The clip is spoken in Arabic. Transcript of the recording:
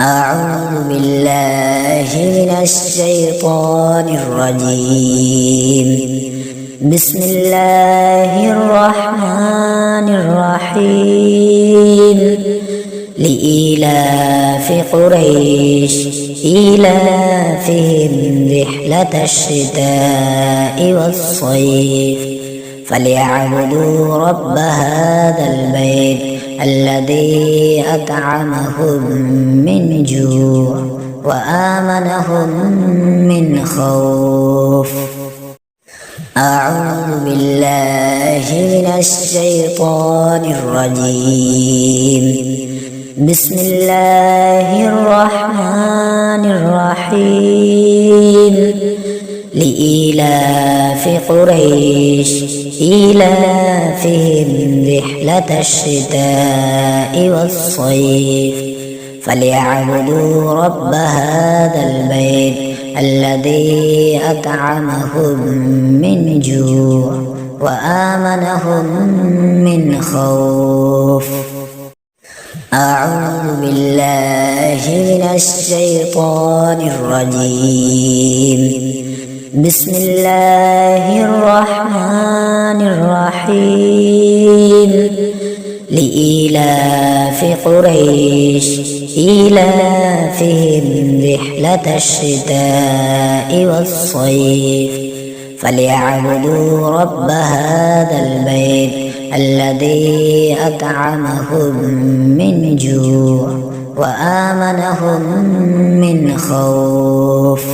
أعوذ بالله من الشيطان الرجيم. بسم الله الرحمن الرحيم. لإيلاف قريش إيلافهم رحلة الشتاء والصيف فليعبدوا رب هذا البيت الذي أطعمهم من جوع وآمنهم من خوف. أعوذ بالله من الشيطان الرجيم. بسم الله الرحمن الرحيم. لإيلاف قريش إيلافهم رحلة الشتاء والصيف فليعبدوا رب هذا البيت الذي أطعمهم من جوع وآمنهم من خوف. أعوذ بالله من الشيطان الرجيم. بسم الله الرحمن الرحيم. لإيلاف قريش إيلافهم رحلة الشتاء والصيف فليعبدوا رب هذا البيت الذي أطعمهم من جوع وآمنهم من خوف.